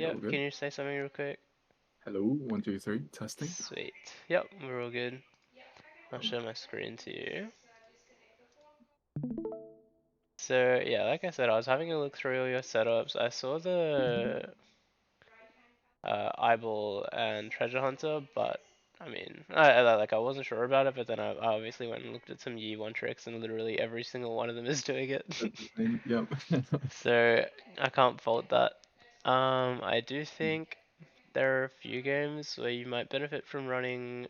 Yeah, all Yep, can good. you say something real quick? Hello, one, two, three, testing. Sweet. Yep, we're all good. I'll Cool. show my screen to you. So, yeah, like I said, I was having a look through all your setups. I saw the Eyeball and Treasure Hunter, but I mean, I wasn't sure about it, but then I obviously went and looked at some Year 1 tricks, and literally every single one of them is doing it. That's the same. Yep. So, I can't fault that. I do think there are a few games where you might benefit from running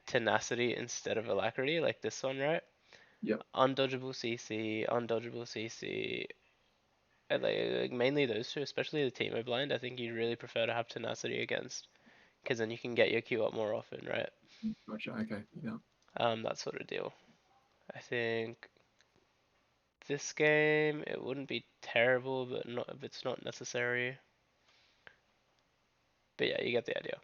tenacity instead of alacrity, like this one, right? Yep. Undodgeable CC, undodgeable CC, and like mainly those two, especially the Teemo blind. I think you'd really prefer to have tenacity against, because then you can get your Q up more often, right? Gotcha. Okay. Yeah. That sort of deal. I think this game it wouldn't be terrible, but not if it's not necessary. But yeah, you get the idea.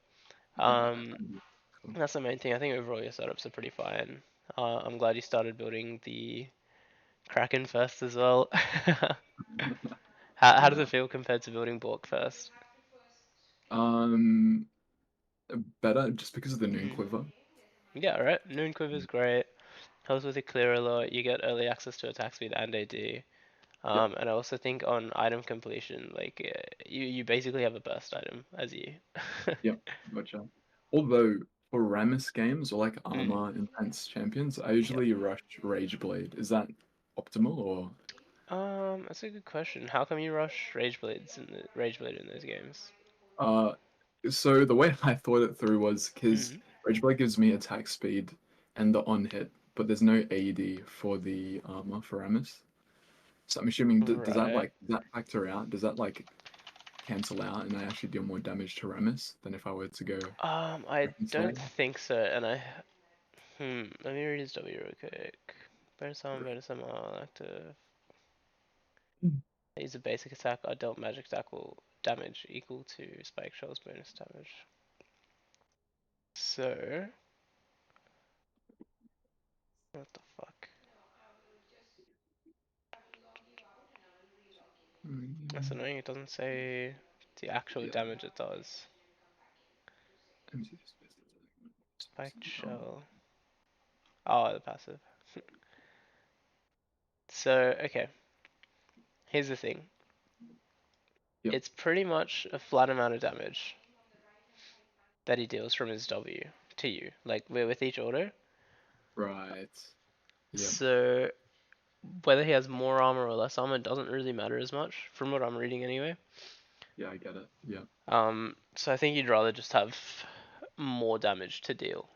Yeah. Um, Cool. that's the main thing. I think overall your setups are pretty fine. I'm glad you started building the Kraken first as well. How does Yeah. it feel compared to building Bork first? Um, better just because of the noon Mm. quiver. Yeah, right. Noon Quiver's great. Helps with the clear alert. You get early access to attack speed and AD. Yep. And I also think on item completion, like you basically have a burst item as you. Yep. Gotcha. Although for Rammus games or like Mm. armor intense champions, I Yep. usually rush Rage Blade. Is that optimal or? That's a good question. How come you rush Rage Blade in those games? Uh, so the way I thought it through was because Mm. Ridgeblade gives me attack speed and the on hit, but there's no AD for the armor for Ramus. So I'm assuming does that Right. factor out? Does that like cancel out and I actually deal more damage to Ramus than if I were to go I don't instead? think so, and let me read his W real quick. Bonus armor, active. Use a basic attack. I dealt magic tackle damage equal to Spike Shell's bonus damage. So, what the fuck? That's Mm, annoying. It doesn't say the actual yeah. damage it does. Let me see this. Spiked Shell. Oh, the passive. So, okay. Here's the thing. Yep. It's pretty much a flat amount of damage that he deals from his W to you, like with each auto. Right. Yep. So, whether he has more armor or less armor doesn't really matter as much, from what I'm reading anyway. Yeah, I get it. Yeah. So I think you'd rather just have more damage to deal.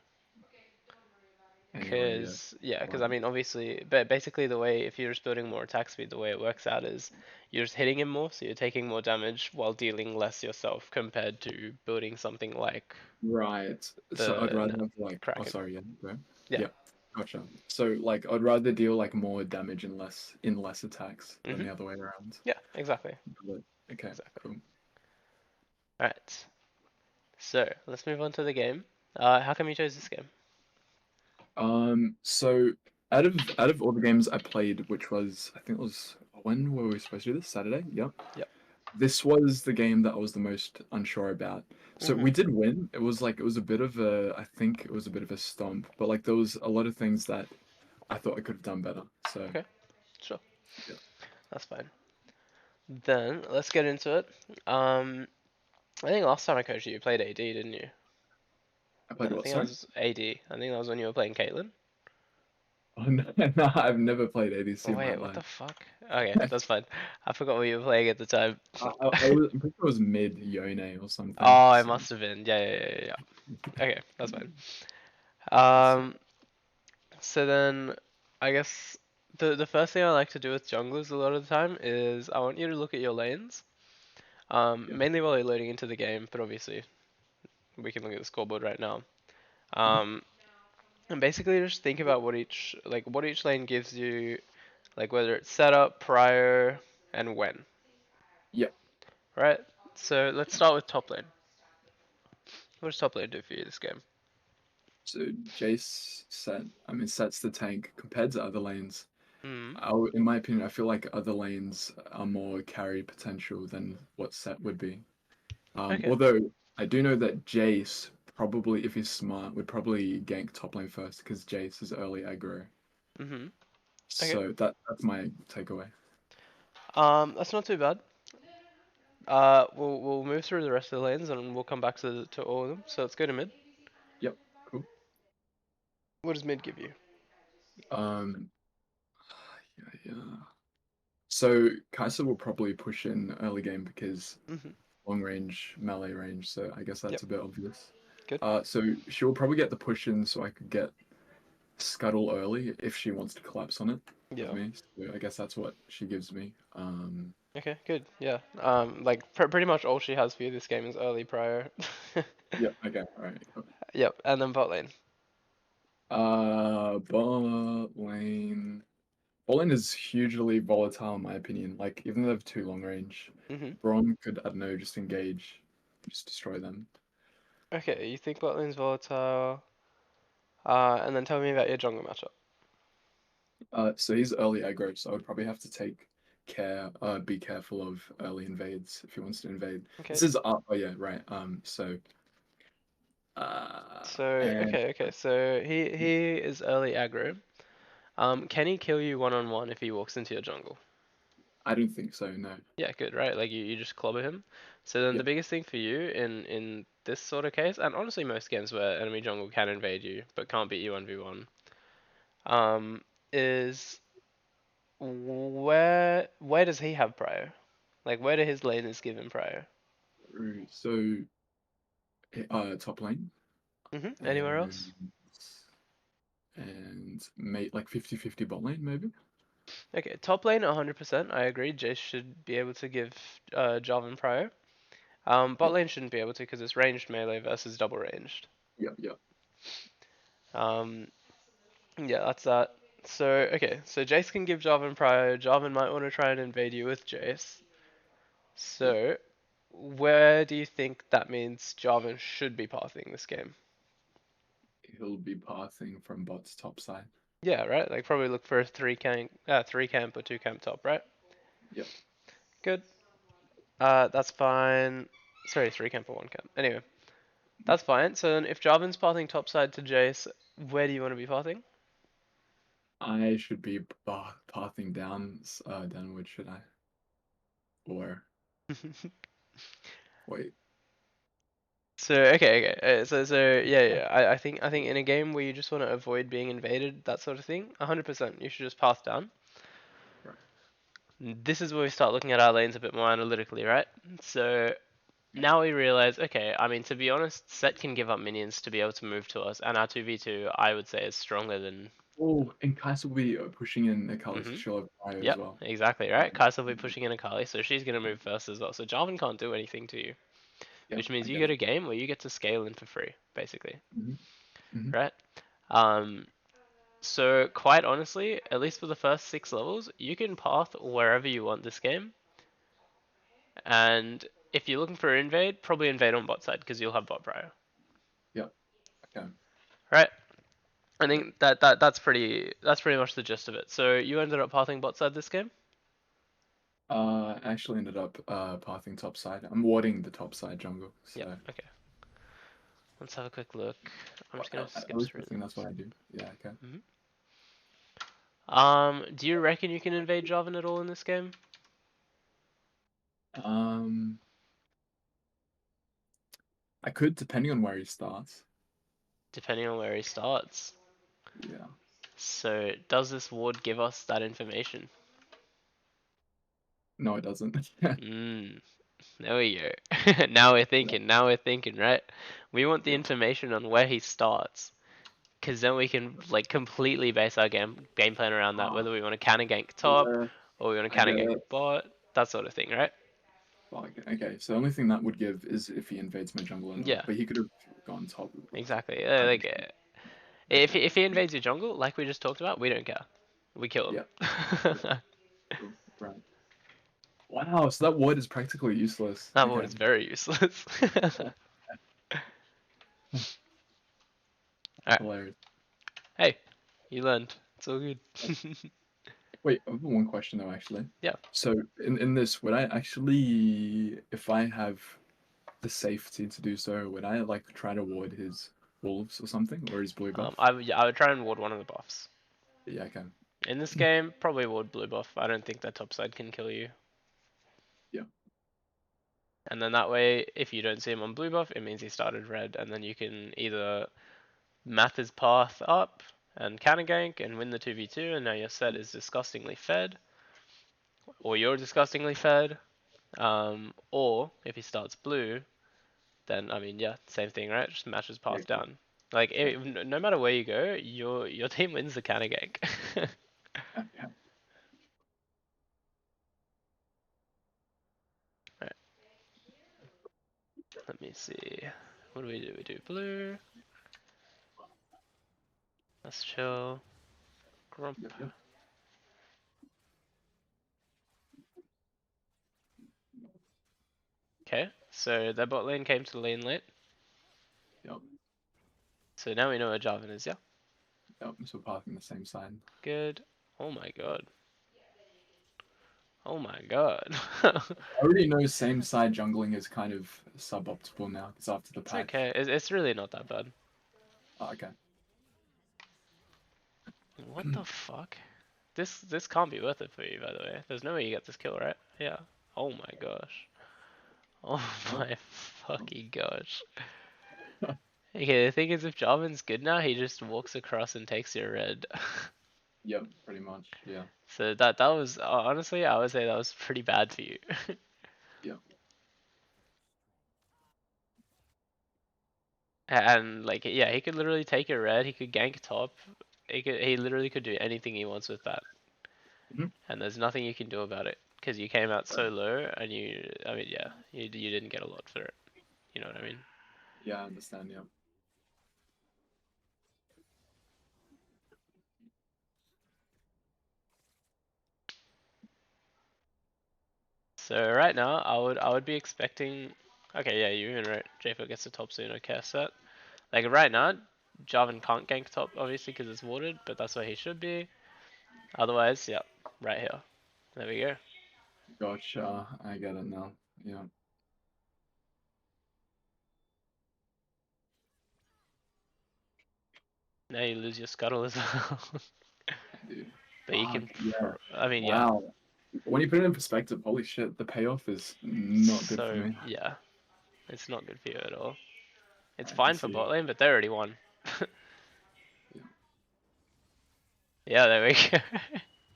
Anyway, yeah. Because I Fine. mean, obviously, but basically the way if you're just building more attack speed, the way it works out is you're just hitting him more, so you're taking more damage while dealing less yourself compared to building something like Right. So I'd the rather have like, oh Kraken. sorry, yeah, go. Yeah. Yeah, gotcha. So like I'd rather deal like more damage in less attacks than Mhm. the other way around. Yeah. Exactly. But, okay, Exactly. cool. All right. So let's move on to the game. How come you chose this game? So out of all the games I played, which was I think it was when were we supposed to do this? Saturday? Yep. Yep. This was the game that I was the most unsure about. So we Mhm. did win. It was a bit of a I think it was a bit of a stomp, but like there was a lot of things that I thought I could have done better. So Okay. Sure. yeah. That's fine. Then let's get into it. I think last time I coached you, you played AD, didn't you? I played And I what, think that sorry? was AD. I think that was when you were playing Caitlyn. Oh, no, no, I've never played Oh ADC in my wait, what the life. fuck? Okay, that's fine. I forgot what you were playing at the time. I'm pretty sure it was mid Yone or something. Oh, it So must have been. Yeah. Okay, that's fine. that's it. Um, so then I guess the first thing I like to do with junglers a lot of the time is I want you to look at your lanes. Yeah. Mainly while you're loading into the game, but obviously we can look at the scoreboard right now. Mhm. Um, and basically just think about what each lane gives you, like whether it's setup, prior, and when. Yeah. Right? So let's start with top lane. What does top lane do for you this game? So Jace sets the tank compared to other lanes. Hmm. In my opinion, I feel like other lanes are more carry potential than what set would be. Okay. Although I do know that Jace probably, if he's smart, would probably gank top lane first because Jace is early aggro. Mhm. Okay. So that's my takeaway. That's not too bad. We'll move through the rest of the lanes and we'll come back to all of them. So let's go to mid. Yep, cool. What does mid give you? Um, yeah, yeah. So Kai'Sa will probably push in early game because Mhm. long range, melee range. So I guess Yep. that's a bit obvious. Good. So she'll probably get the push in so I could get Scuttle early if she wants to collapse on it with Yeah. me. So I guess that's what she gives me. Okay. Good. Yeah. Like pretty much all she has for you this game is early prior. Yep. Okay. All right. Cool. Yep. And then bot lane. Bot lane. Bot lane is hugely volatile in my opinion. Like even though they have two long range, Mhm. Braum could, I don't know, just engage, just destroy them. Okay. You think bot lane's volatile? And then tell me about your jungle matchup. So he's early aggro, so I would probably have to take be careful of early invades if he wants to invade. Okay. This is oh yeah, right. So And okay. So he is early aggro. Can he kill you one on one if he walks into your jungle? I don't think so. No. Yeah, good, right? Like you just clobber him. So then the Yep. biggest thing for you in this sort of case, and honestly most games where enemy jungle can invade you but can't beat you 1v1, um, is where does he have prior? Like where do his laners give him prior? So top lane Anywhere and else? mate like 50-50 bot lane maybe. Okay, top lane 100%. I agree. Jace should be able to give Jarvan prior. Bot Yep. lane shouldn't be able to because it's ranged melee versus double ranged. Yep. Yep. Um, yeah, that's that. So okay, so Jace can give Jarvan prior. Jarvan might want to try and invade you with Jace. Yep. So where do you think that means Jarvan should be pathing this game? He'll be pathing from bot's top side. Yeah, right. Like probably look for a three camp or two camp top, right? Yep. Good. That's fine. Sorry, three camp or one camp. Anyway, that's fine. So then if Jarvan's pathing topside to Jace, where do you want to be pathing? I should be pathing down downward, should I? Or wait. So okay, okay. So yeah, yeah. I think in a game where you just want to avoid being invaded, that sort of thing, 100%, you should just path down. Right. This is where we start looking at our lanes a bit more analytically, right? So now we realize, okay, I mean to be honest, Set can give up minions to be able to move to us, and our 2v2 I would say is stronger than. Oh, and Kai'Sa will be pushing in Akali's Mhm. she'll have fire as Yep, well. exactly right. Kai'Sa will be pushing in Akali, so she's gonna move first as well. So Jarvan can't do anything to you, Yep, which means I you get get it. a game where you get to scale in for free, basically, Hmm. Hmm. right? Um, So quite honestly, at least for the first 6 levels, you can path wherever you want this game. And if you're looking for invade, probably invade on bot side because you'll have bot prior. Yep. Okay. Right? I Yep. think that's pretty much the gist of it. So you ended up pathing bot side this game? I actually ended up pathing top side. I'm warding the top side jungle, Yep. so Okay. Let's have a quick look. I'm well, just gonna at skip least I through think that's what this. I do. Yeah. Okay. Do you reckon you can invade Jarvan at all in this game? Um, I could depending on where he starts. Depending on where he starts. Yeah. So does this ward give us that information? No, it doesn't. Mm. There we go. Now we're Yeah. thinking. Now we're thinking, right? We want the Yeah. information on where he starts, because then we can like completely base our game plan around that. Uh, Whether we want to counter gank top yeah. or we want to I counter get gank it. bot, that sort of thing, right? Fuck. Okay. So the only thing that would give is if he invades my jungle or not. Yeah, But he could have gone top. exactly. I Like if Okay. if he invades your jungle, like we just talked about, we don't care. We kill Yeah. him. Yeah. Cool. Right. Wow. So that ward is practically useless. That ward Okay. is very useless. Alright. Hilarious. Hey, you learned. It's all good. Wait, I have one question though, actually. Yeah. So in this, would I actually, if I have the safety to do so? Would I like try to ward his wolves or something, or his blue buff? I would try and ward one of the buffs. Yeah, I can. In this game, probably ward blue buff. I don't think that top side can kill you. Yeah. And then that way, if you don't see him on blue buff, it means he started red, and then you can either math his path up and counter gank and win the 2v2, and now your set is disgustingly fed, or you're disgustingly fed. Or if he starts blue, then I mean, yeah, same thing, right? Just match his Yeah, path down. Like, yeah, no matter where you go, your team wins the counter gank. yeah. Right, let me see. What do? We do blue. Let's chill. Grump. Yep, yep, Okay, so their bot lane came to the lane late. yep, So now we know where Jarvan is, yeah? yep. So parking the same side. Good. Oh my god. Oh my god. I already know same side jungling is kind of suboptimal now because after the It's patch. okay. It's really not that bad. Oh, okay. What the fuck? This can't be worth it for you, by the way. There's no way you get this kill, right? Yeah. Oh my gosh. Oh What? my fucking gosh. Okay, the thing is, if Jarvan's good now, he just walks across and takes your red. Yep, pretty much. Yeah, So that was honestly, I would say that was pretty bad for you. yeah. And like, yeah, he could literally take your red. He could gank top. He literally could do anything he wants with that. Hmm. And there's nothing you can do about it because you came out Right. so low, and I mean, yeah, you didn't get a lot for it. You know what I mean? Yeah, I understand. Yeah. So right now, I would be expecting. Okay, yeah, you're even right. J4 gets the top soon. Okay, set. Like right now, Jarvan can't gank top obviously because it's warded, but that's where he should be. Otherwise, yeah, right here. There we go. Gotcha. I get it now. Yeah, Now you lose your scuttle as well. dude. But you Fuck. can. Yeah. I mean, yeah. Wow. When you put it in perspective, holy shit, the payoff is not good for So me. yeah, it's not good for you at all. It's I can fine for see bot it. lane, but they already won. Yeah. Yeah, there we go.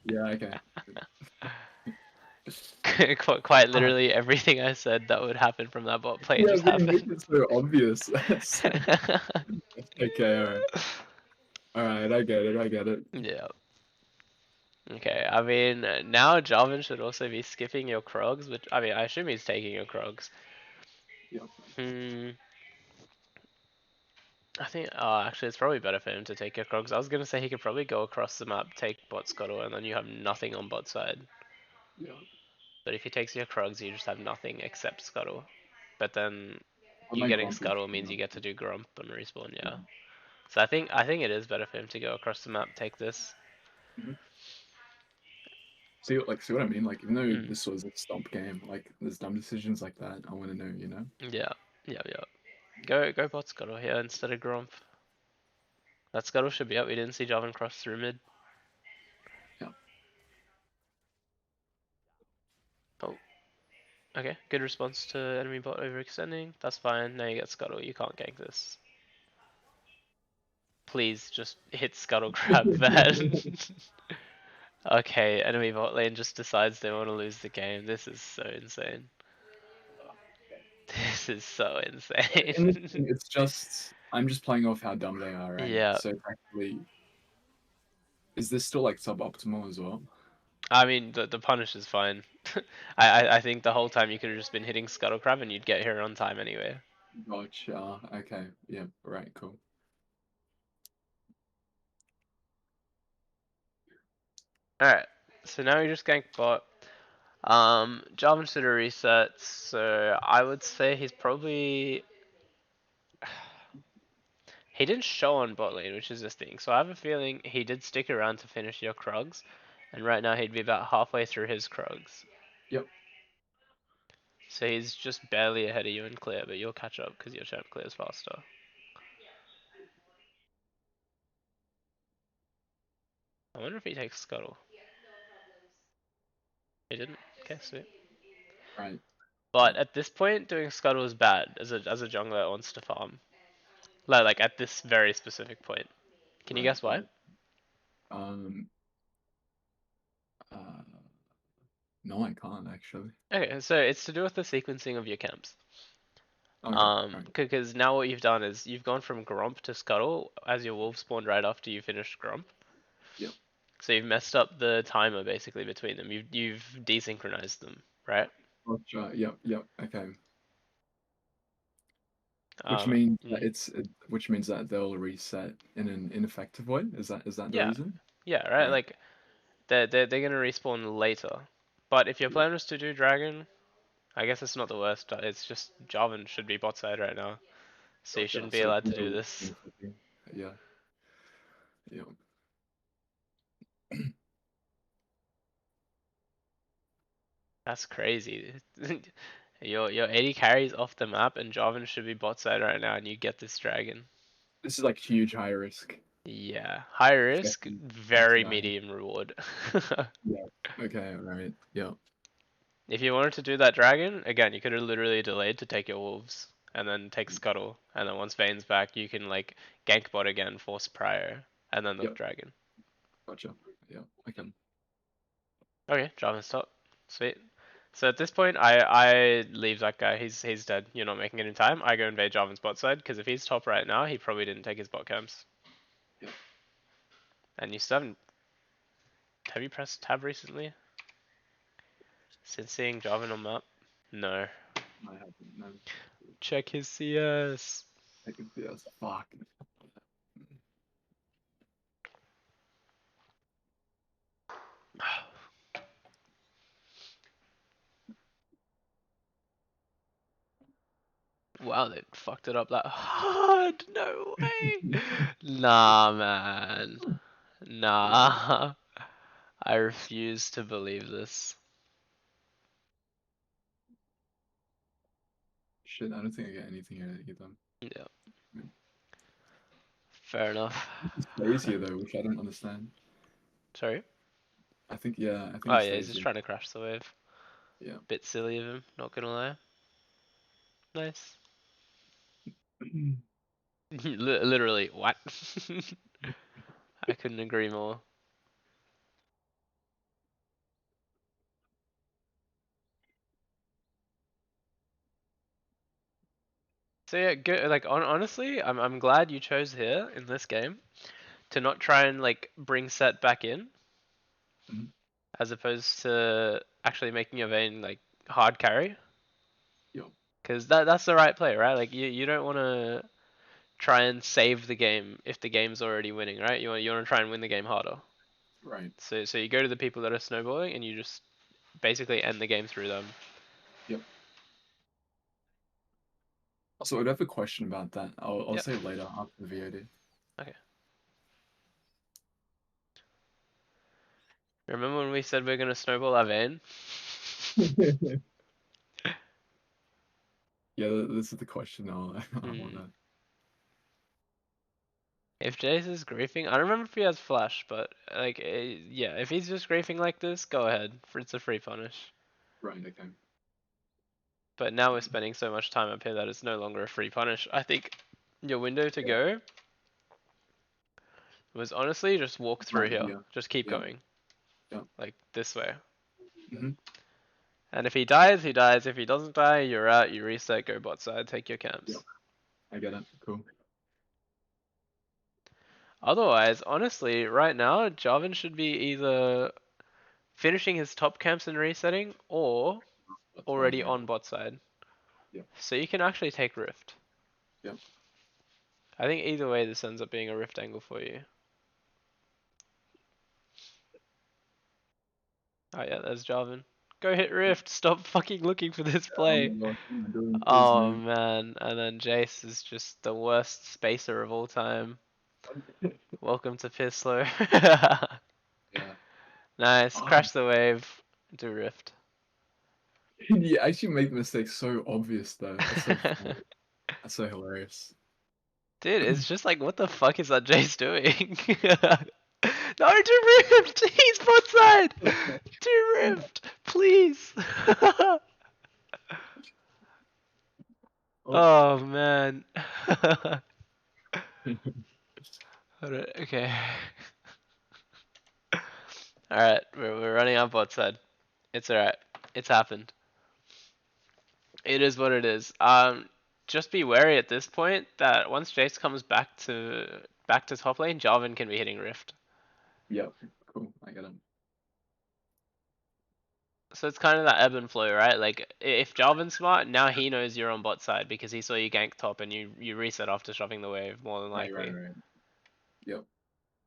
Yeah. Okay. Quite Ah, literally everything I said that would happen from that bot play yeah, just but you make happened. it so obvious. Okay. All right. All right. I get it. I get it. Yeah. Okay, I mean, now Jarvan should also be skipping your Krogs, which, I mean, I assume he's taking your Krogs. Yeah. Hmm, I think, actually, it's probably better for him to take your Krogs. I was gonna say he could probably go across the map, take bot scuttle, and then you have nothing on bot side. Yeah. But if he takes your Krogs, you just have nothing except scuttle. But then But you my getting grump is scuttle means yeah. you get to do Grump and respawn, Yeah. yeah. So I think it is better for him to go across the map, take this. Mhm. See what I mean? Like, even though Mm, this was a stomp game, like, there's dumb decisions like that. I want to know, you know? yeah, yeah. Go bot scuttle here instead of Grump. That scuttle should be up. We didn't see Jarvan cross through mid. Yeah. Oh, okay. Good response to enemy bot overextending. That's fine. Now you get scuttle. You can't gank this. Please just hit scuttle grab then. Okay, enemy bot lane just decides they want to lose the game. This is so insane. Okay. This is so In this insane. thing, it's just I'm just playing off how dumb they are, right? Yeah, So technically, is this still like suboptimal as well? I mean the punish is fine. I think the whole time you could have just been hitting scuttle crab and you'd get here on time anyway. Gotcha. Okay. Yeah. Right. Cool. Alright, so now we just gank bot. Jarvan should have reset, so I would say he's probably he didn't show on bot lane, which is this thing. So I have a feeling he did stick around to finish your Krugs, and right now he'd be about halfway through his Krugs. Yep. So he's just barely ahead of you in clear, but you'll catch up because your champ clears faster. I wonder if he takes Scuttle. He didn't? Okay, sweet. Right. But at this point, doing Scuttle is bad as a jungler that wants to farm. Like at this very specific point. Can you Right. guess why? Right. Um. Uh. No, I can't actually. Okay, so it's to do with the sequencing of your camps. Okay. Right. Because now what you've done is you've gone from Gromp to Scuttle as your wolf spawned right after you finished Gromp. Yep. So you've messed up the timer basically between them. You've desynchronized them, right? Gotcha. Yep. Yep. Okay. Um, mm, Which means that they'll reset in an ineffective way. Is that the yeah, reason? yeah, right. Right. Like they're gonna respawn later. But if your Yep. plan was to do Dragon, I guess it's not the worst. It's just Jarvan should be bot side right now, so you Gotcha. shouldn't be So allowed to do no. this. Yeah. Yeah. That's crazy. Your 80 carries off the map, and Jarvan should be bot side right now, and you get this Dragon. This is like huge high risk. Yeah, high risk, Especially very today. medium reward. Yeah. Okay. Right. Yeah. If you wanted to do that dragon, again, you could have literally delayed to take your wolves and then take Scuttle, and then once Vayne's back, you can like gank bot again, force Prior, and then look Yep. dragon. Gotcha. Yeah. I can. Okay, Jarvan's top. Sweet. So at this point, I leave that guy. He's dead. You're not making it in time. I go invade Jarvan's bot side because if he's top right now, he probably didn't take his bot camps. Yep. And you still haven't. Have you pressed tab recently since seeing Jarvan on map? No. I haven't. No. Check his CS. I can see that's fuck. Wow, they fucked it up that hard. No way. Nah, man. Yeah. Nah. I refuse to believe this. Shit. I don't think I get anything here either. Yeah, fair enough. He stays here though, which I don't understand. Sorry? I think yeah. I think Oh he yeah, he's stays just here. trying to crash the wave. Yeah. Bit silly of him, not gonna lie. Nice. Literally, what? I couldn't agree more. So yeah, good. Like honestly, I'm glad you chose here in this game to not try and like bring Set back in, Mhm. as opposed to actually making your Vayne like hard carry. Yep. Because that's the right play, right? Like you don't want to try and save the game if the game's already winning, right? You want to try and win the game harder. Right. So you go to the people that are snowballing and you just basically end the game through them. Yep. Also, I'd have a question about that. I'll Yep. say later after the VOD. Okay. Remember when we said we're gonna snowball our Vayne? Yeah, this is the question I want Hmm. to. If Jace is griefing, I don't remember if he has flash, but like, yeah, if he's just griefing like this, go ahead. It's a free punish. Right. Okay. But now we're spending so much time up here that it's no longer a free punish. I think your window to Yeah. go was honestly just walk through Right. here. Yeah. Just keep Yeah. going. Yeah. Like this way. Hmm. And if he dies, he dies. If he doesn't die, you're out. You reset, go bot side, take your Yep. camps. I get it. Cool. Otherwise, honestly, right now, Jarvan should be either finishing his top camps and resetting or That's fine. already Yeah. on bot side. Yep. So you can actually take Rift. Yep. I think either way, this ends up being a Rift angle for you. Oh yeah, there's Jarvan. Go hit Rift. Stop fucking looking for this Oh play. my god, what am I doing? Please Oh move. man, and then Jace is just the worst spacer of all time. Welcome to Pisslow. Yeah. Nice, Ah, crash the wave, do Rift. You actually make the mistake so obvious though. That's so funny. That's so hilarious. Dude, it's just like, what the fuck is that Jace doing? No, to Rift! He's bot side! To Rift! Please! Oh. Oh man. Okay. Alright, we're running on bot side. It's alright. It's happened. It is what it is. Just be wary at this point that once Jace comes back to top lane, Jarvan can be hitting Rift. Yep. Cool. I get it. So it's kind of that ebb and flow, right? Like if Jarvan's smart, now he knows you're on bot side because he saw you gank top and you reset after shoving the wave more than Right. Right. likely. Right. Yep.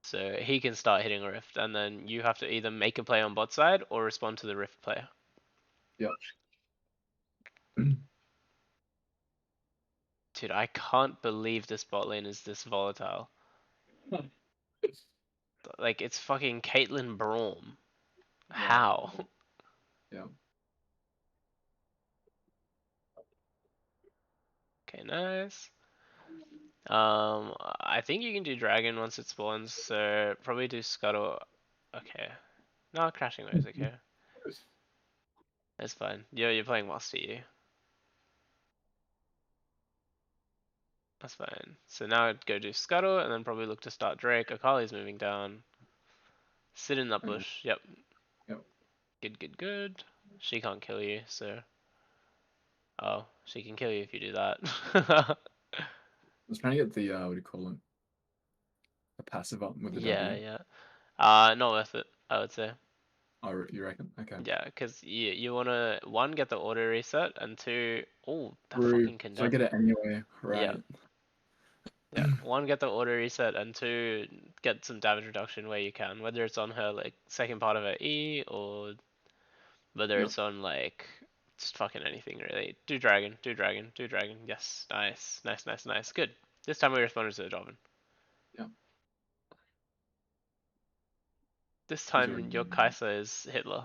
So he can start hitting Rift, and then you have to either make a play on bot side or respond to the Rift player. Yep. Dude, I can't believe this bot lane is this volatile. Like it's fucking Caitlyn Braum. Wow. How? Yeah. Okay, nice. I think you can do dragon once it spawns, so probably do scuttle. Okay. No, crashing waves, okay. That's fine. You're playing Master you. That's fine. So now I'd go do scuttle and then probably look to start Drake. Akali's moving down. Sit in that Okay. bush. Yep. Yep. Good, good, good. She can't kill you, so. Oh, she can kill you if you do that. I was trying to get the what do you call it? A passive up with the Yeah, W. yeah. Not worth it, I would say. Oh, you reckon? Okay. Yeah, because you wanna one get the auto reset and two, oh that True. fucking So I get condemn. it anyway. Yeah, Right. yeah. One get the auto reset and two get some damage reduction where you can, whether it's on her like second part of her E or whether Yep. it's on like just fucking anything really. Do dragon, do dragon, do dragon. Yes, nice, nice, nice, nice. Good. This time we responded to the Dolphin. Yep. This He's already time your Kai'Sa is Hitler.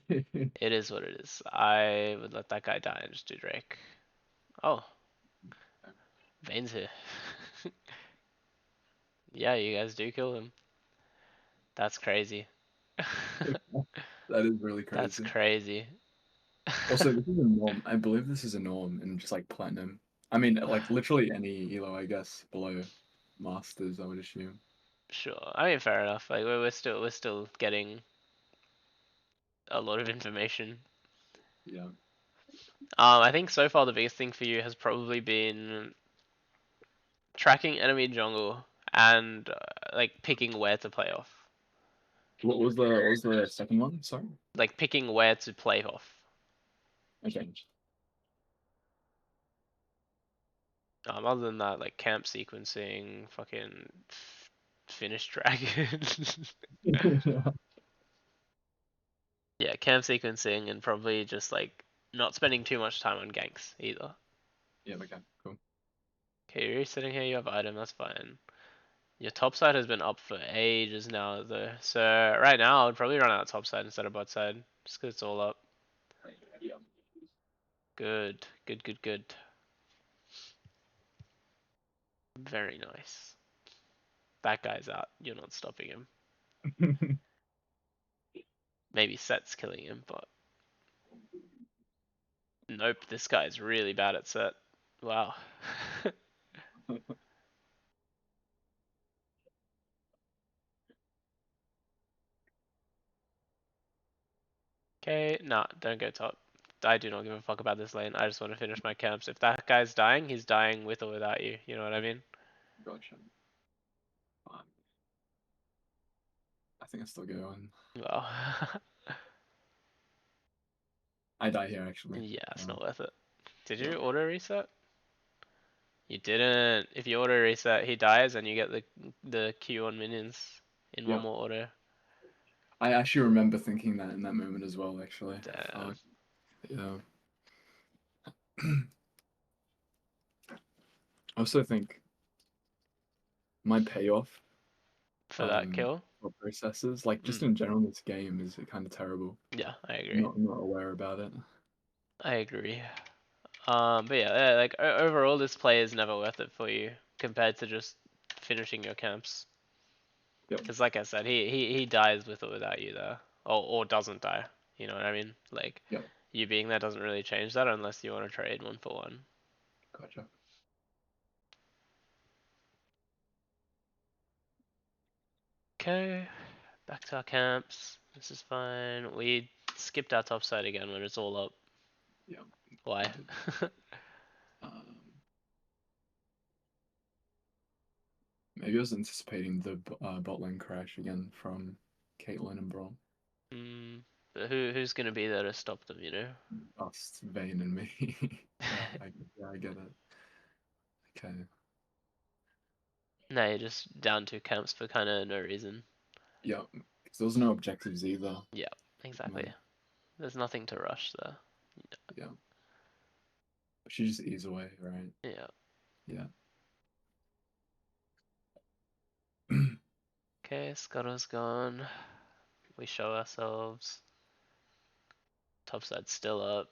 It is what it is. I would let that guy die and just do Drake. Oh, Vayne's here. Yeah, you guys do kill him. That's crazy. That is really That's crazy. crazy. Also, this is a norm. I believe this is a norm in just like platinum. I mean, like literally any elo, I guess, below masters, I would assume. Sure. I mean, fair enough. Like we're still getting a lot of information. Yeah. I think so far the biggest thing for you has probably been tracking enemy jungle and like picking where to play off. What was the second one? Sorry. Like picking where to play off. Okay. Other than that, like camp sequencing, fucking finish dragon. Yeah, camp sequencing and probably just like not spending too much time on ganks either. Yeah. Okay. Cool. Okay, you're sitting here, you have item, that's fine. Your top side has been up for ages now though. So right now I would probably run out top side instead of bot side. Just 'cause it's all up. Yeah. Good. Good, good, good. Very nice. That guy's out. You're not stopping him. Maybe Set's killing him, but nope, this guy's really bad at Set. Wow. Okay, nah, don't go top. I do not give a fuck about this lane. I just want to finish my camps. If that guy's dying, he's dying with or without you. You know what I mean? Gotcha. Fine. I think I still go on. Well, I die here actually. yeah, it's Um, not worth it. Did yeah. you auto reset? You didn't. If you auto reset, he dies and you get the Q on minions in one Yeah. more auto. I actually remember thinking that in that moment as well. Actually. Damn. Fuck. Yeah. I also think my payoff For that um kill? thought processes. Like just Mm, in general, this game is kind of terrible. yeah, I agree. Not aware about it. I agree. But yeah, like overall, this play is never worth it for you compared to just finishing your camps. Yep. Because like I said, he dies with or without you there, or doesn't die. You know what I mean? Like Yep. you being there doesn't really change that unless you want to trade 1 for 1. Gotcha. Okay, back to our camps. This is fine. We skipped our top side again when it's all up. Yep. We Why? did. Um, Maybe I was anticipating the bot lane crash again from Caitlyn and Braum. Hmm. But who's gonna be there to stop them? You know. Us, Vayne, and me. Yeah, I get it. Okay. No, you're just down 2 camps for kind of no reason. Yeah, because there was no objectives either. Yeah, Man, exactly. There's nothing to rush there. yeah. She just ease away, right? Yeah. Yeah. Okay, Scuttle's gone. We show ourselves. Topside's still up.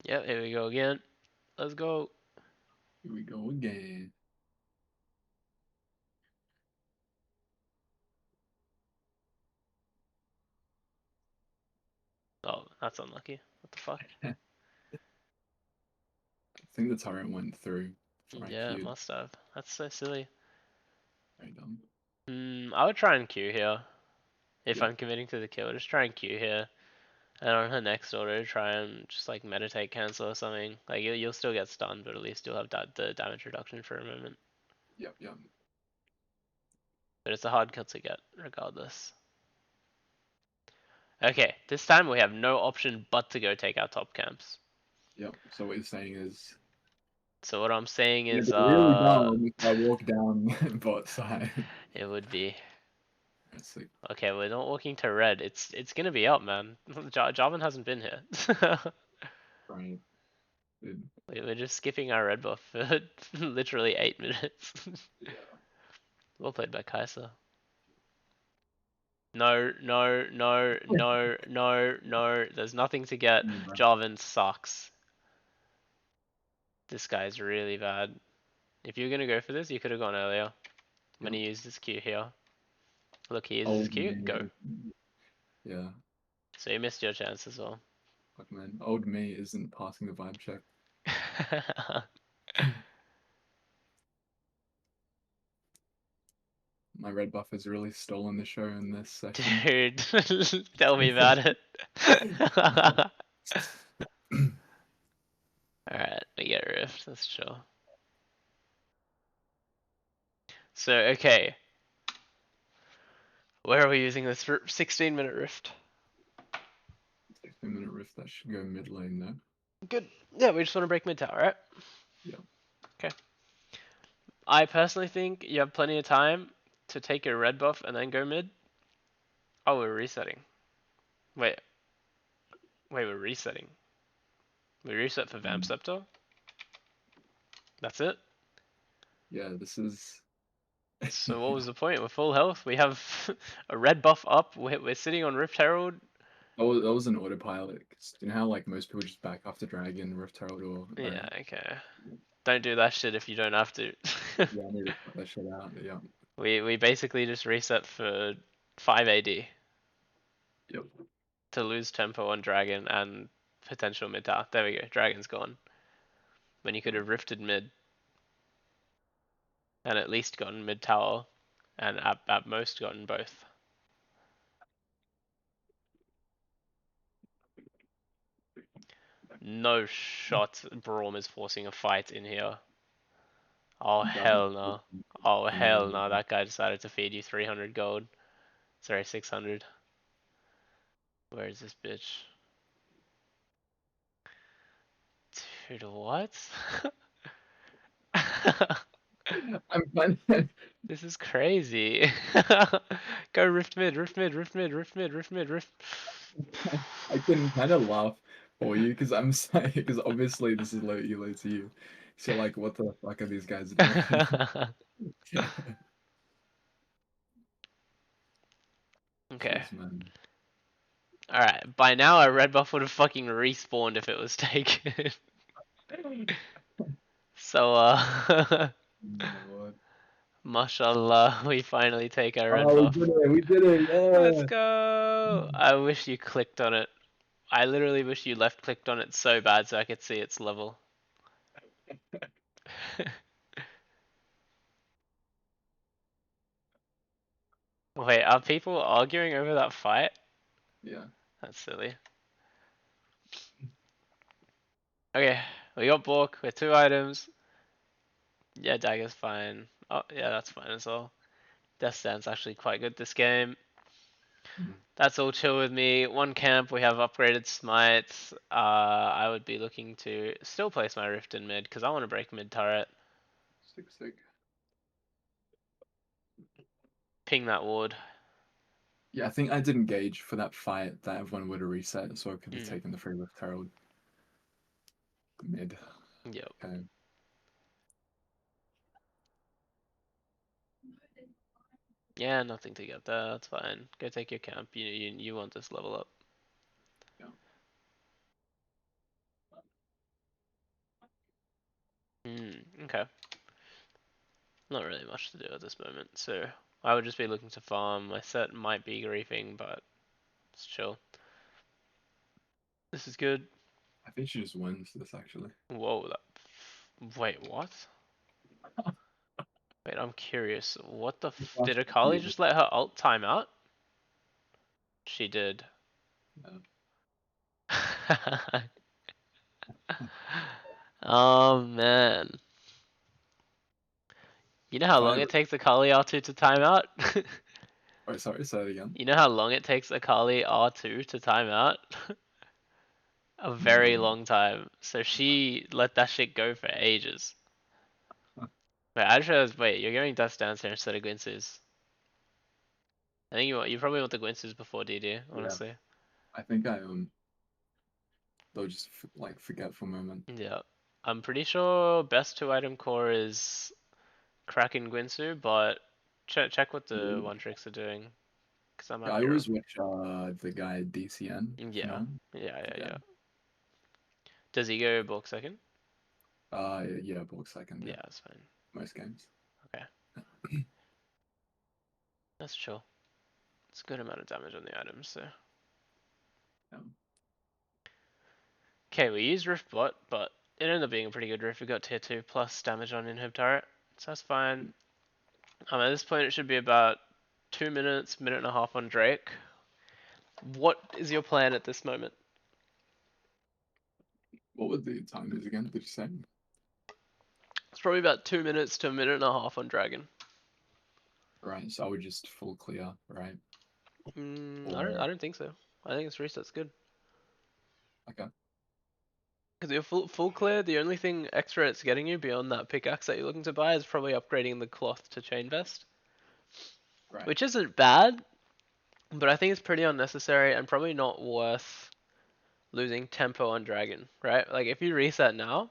Yep, here we go again. Let's go. Here we go again. Oh, that's unlucky. What the fuck? I think the turret went through before I Yeah, it queued. must have. That's so silly. Very dumb. I would try and Q here. If Yeah, I'm committing to the kill, just try and Q here. And on her next order, try and just like meditate cancel or something. Like you'll still get stunned, but at least you'll have the damage reduction for a moment. yep. But it's a hard kill to get, regardless. Okay, this time we have no option but to go take our top camps. Yep. So what you're saying is, So what I'm saying it'd is, be really dumb if I walk down bot side. it would be It's like, okay. We're not walking to red. It's gonna be up, man. Jarvan hasn't been here. right. It, We're just skipping our red buff for literally 8 minutes. yeah. Well played by Kaiser. No, no, no, no, no, no. There's nothing to get. Jarvan sucks. This guy's really bad. If you're gonna go for this, you could have gone earlier. When Yep. he used his Q here. Look, he uses his Old Q. Go. me. Yeah. So you missed your chance as well. Fuck man. Old me isn't passing the vibe check. My red buff has really stolen the show in this session. Dude, tell me about it. Alright, we get Rift. That's chill. So, okay. Where are we using this 16-minute Rift? 16-minute rift, that should go mid lane though. Good. Yeah, we just want to break mid tower, right? Yeah. Okay. I personally think you have plenty of time to take your red buff and then go mid. Oh, we're resetting. Wait, we're resetting. We reset for Vamp Um, Scepter? That's it? yeah, this is So what was the point? We're full health. We have a red buff up. We're sitting on Rift Herald. that was an autopilot. 'Cause you know how like most people just back off the dragon, Rift Herald, or Yeah, okay. Don't do that shit if you don't have to. yeah, I need to cut that shit out. Yeah. We basically just reset for 5 AD Yep. to lose tempo on Dragon and potential mid tower. There we go. Dragon's gone. When you could Yep. have rifted mid and at least gotten mid tower and at most gotten both. No shot. Braum is forcing a fight in here. Oh That hell no. Oh hell no. That guy decided to feed you 300 gold. Sorry, 600. Where is this bitch? Dude, what? I'm fine. This is crazy. Go rift mid, rift mid, rift mid, rift mid, rift mid, rift. I can kind of laugh for you because I'm saying because obviously this is low elo to you. So like, what the fuck are these guys doing? Okay. Jeez, man. Alright, by now a red buff would have fucking respawned if it was taken. So, My lord. mashallah, we finally take our red Oh, we buff. did it! We did it! Let's Yeah. go! I wish you clicked on it. I literally wish you left clicked on it so bad so I could see its level. Wait, are people arguing over that fight? Yeah. That's silly. Okay, we got Bork with 2 items. Yeah, dagger's fine. Oh, yeah, that's fine as well. Death Stand's actually quite good this game. Mm. That's all chill with me. One camp, we have upgraded smites. I would be looking to still place my rift in mid because I want to break mid turret. Sick, sick. Ping that ward. Yeah, I think I did engage for that fight that everyone would have reset, so I could have Mm, taken the free lift herald mid. yep. Okay. Yeah, nothing to get there. That's fine. Go take your camp. You want this level up. Yeah. Okay. Not really much to do at this moment, so I would just be looking to farm. My set might be griefing, but it's chill. This is good. I think she just wins this actually. Whoa, that. Wait, what? Wait, I'm curious. What the did Akali Yeah. just let her ult time out? She did. Oh man. You know how If I long ever, it takes Akali R2 to time out? oh, sorry, say it again. You know how long it takes Akali R2 to time out? A very No. long time. So she let that shit go for ages. Wait, I just realized, wait, you're going Dust Dance here instead of Gwynsu's. I think you probably want the Gwynsu's before DD, Yeah, honestly. I think they'll just like forget for a moment. Yeah. I'm pretty sure best 2 item core is Kraken Gwynsu, but check what the Yeah, one tricks are doing, because I yeah, might I be wrong. always watch the guy DCN for Yeah. now. Yeah. Yeah. Does he go bulk second? Yeah, bulk second, yeah. Yeah, that's fine. Most games. Okay. That's chill. It's a good amount of damage on the items, so. Yeah. Okay, we used Rift Bot, but it ended up being a pretty good Rift. We got tier 2 plus damage on Inhib turret, so that's fine. At this point, it should be about 2 minutes, minute and a half on Drake. What is your plan at this moment? What were the timers again? Did you say? It's probably about 2 minutes to a minute and a half on Dragon. Right, so I would just full clear, right? I Or don't think so. I think this reset's good. okay, Because you're full clear, the only thing extra it's getting you beyond that pickaxe that you're looking to buy is probably upgrading the cloth to chain vest, right. which isn't bad, but I think it's pretty unnecessary and probably not worth losing tempo on Dragon, right? Like if you reset now,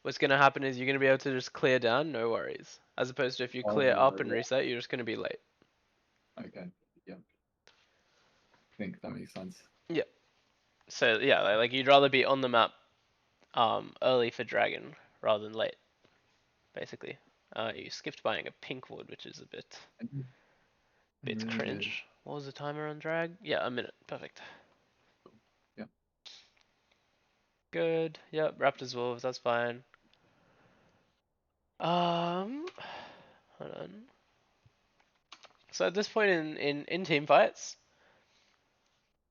what's gonna happen is you're gonna be able to just clear down, no worries. As opposed to if you clear up and Yeah. reset, you're just gonna be late. Okay. Yeah, I think that makes sense. Yeah. So yeah, like you'd rather be on the map early for Dragon rather than late, basically. You skipped buying a pink wood, which is a bit I bit really did. cringe. What was the timer on drag? Yeah, a minute. Perfect. Yeah. Good. Yep, Raptors Wolves, that's fine. Um hold on. So at this point in team fights,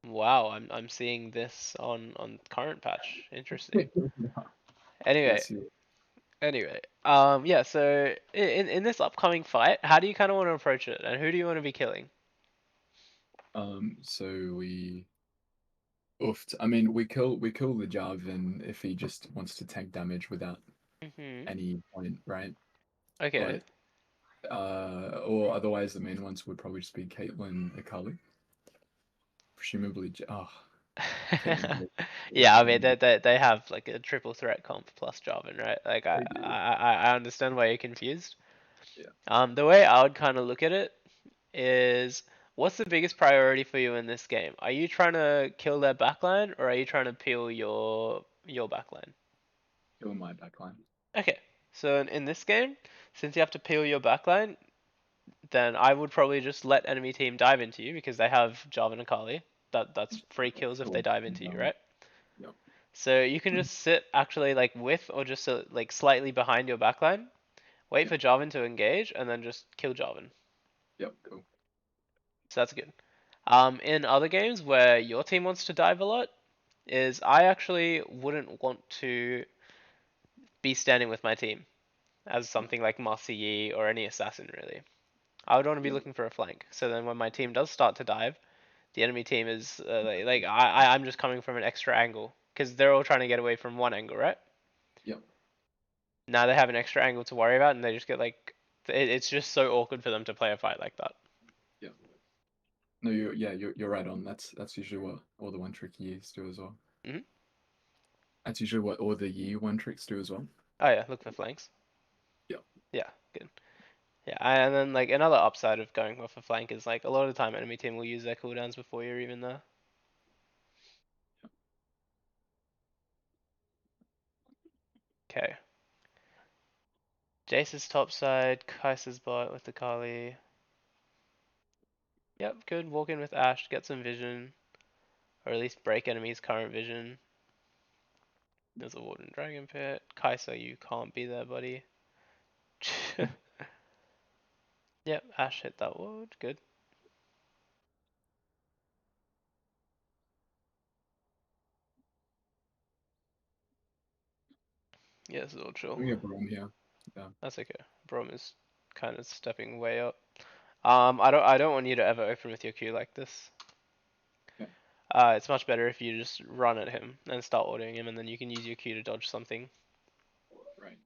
wow, I'm seeing this on current patch. Interesting. Anyway, Yes, you. yeah, so in this upcoming fight, how do you kind of want to approach it and who do you want to be killing? So we oofed. I mean, we kill the Jarvan if he just wants to tank damage without Mhm. any point, right? Okay. But or otherwise the main ones would probably just be Caitlyn, Akali. presumably. Caitlyn, Yeah, I mean um, they have like a triple threat comp plus Jarvan, right? Like they do. I understand why you're confused. Yeah, The way I would kind of look at it is, what's the biggest priority for you in this game? Are you trying to kill their backline, or are you trying to peel your backline? killing my backline. Okay, so in this game, since you have to peel your backline, then I would probably just let enemy team dive into you because they have Jarvan and Kali. That's free kills if they Sure. dive into you, right? Yep. So you can just sit actually like with or just like slightly behind your backline, wait Yep. for Jarvan to engage, and then just kill Jarvan. Yep. Cool. So that's good. In other games where your team wants to dive a lot, is I actually wouldn't want to be standing with my team as Yep. something like Master Yi or any assassin really. I would want to be Yep. looking for a flank. So then when my team does start to dive, the enemy team is like I'm just coming from an extra angle because they're all trying to get away from one angle, right? Yep. Now they have an extra angle to worry about, and they just get like it's just so awkward for them to play a fight like that. Yep. No, you're right on. That's usually what all the one trick Yis do as well. Hmm. That's usually what all the Yi one tricks do as well. Oh yeah, look for flanks. Yep. Yeah, good. Yeah, and then like another upside of going off a flank is like a lot of the time enemy team will use their cooldowns before you're even there. Okay. Jace's top side, Kai'Sa's bot with the Kali. Yep, good. Walk in with Ashe, get some vision, or at least break enemy's current vision. There's a Warden Dragon Pit. Kai'Sa, you can't be there, buddy. Yep, Ashe hit that ward. Good. Yeah, this is all chill. We have Braum here. Yeah. That's okay. Brom is kind of stepping way up. I don't want you to ever open with your Q like this. Okay. It's much better if you just run at him and start ordering him, and then you can use your Q to dodge something. Right.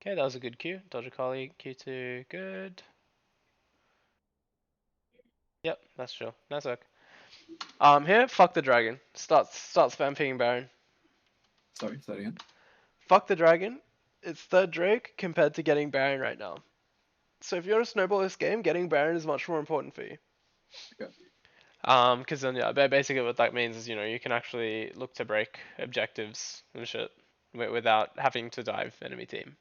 Okay, that was a good Q. Dodge a Kali, Q2, good. Yep, that's chill. Nice work. Here, fuck the dragon. Start spam pinging Baron. Sorry. Say that again. Fuck the dragon. It's third Drake compared to getting Baron right now. So if you want to snowball this game, getting Baron is much more important for you. Okay. Because then yeah, basically what that means is you can actually look to break objectives and shit without having to dive enemy team.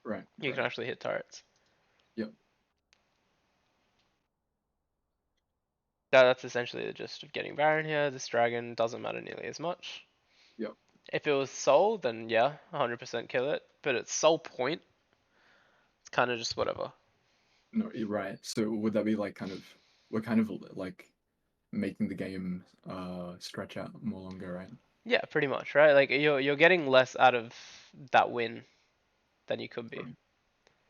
Right. You can Right. actually hit turrets. Yep. That's essentially the gist of getting Baron here. This dragon doesn't matter nearly as much. Yep. If it was Soul, then yeah, 100% kill it. But it's Soul Point. It's kind of just whatever. No, you're right. So would that be like we're kind of like making the game stretch out more longer, right? Yeah, pretty much, right? Like you're getting less out of that win than you could be. Right.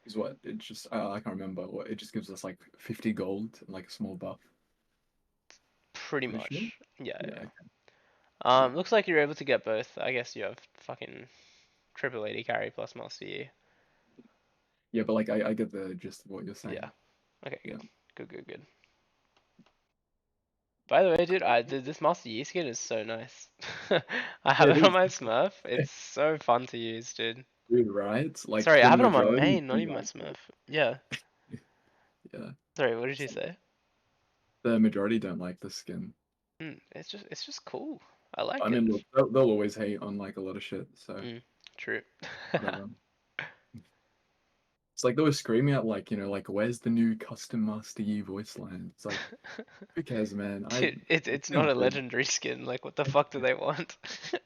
Is what it just I can't remember. What it just gives us like 50 gold and like a small buff. Pretty Are you sure? much. Yeah, Yeah. yeah. Okay. Yeah. Looks like you're able to get both. I guess you have fucking triple 80 carry plus Master Yi. Yeah, but like I get the gist of what you're Yeah. saying. Okay, Yeah. good. Good, good, good. By the way, dude, this Master Yi skin is so nice. I have It it on is. my Smurf. It's so fun to use, dude. Dude, right? Like Sorry, I the have it on my majority main, not do even my like Smurf. it. Yeah. Yeah. Sorry, what did It's you like say? the majority don't like the skin. It's just cool. I like I it. mean, look, they'll always hate on like a lot of shit, so Mm, true. whatever. It's like they were screaming at like, like where's the new custom Master Yi voice line? It's like, who cares, man? Dude, It it's not sounds a good. legendary skin. Like, what the fuck do they want?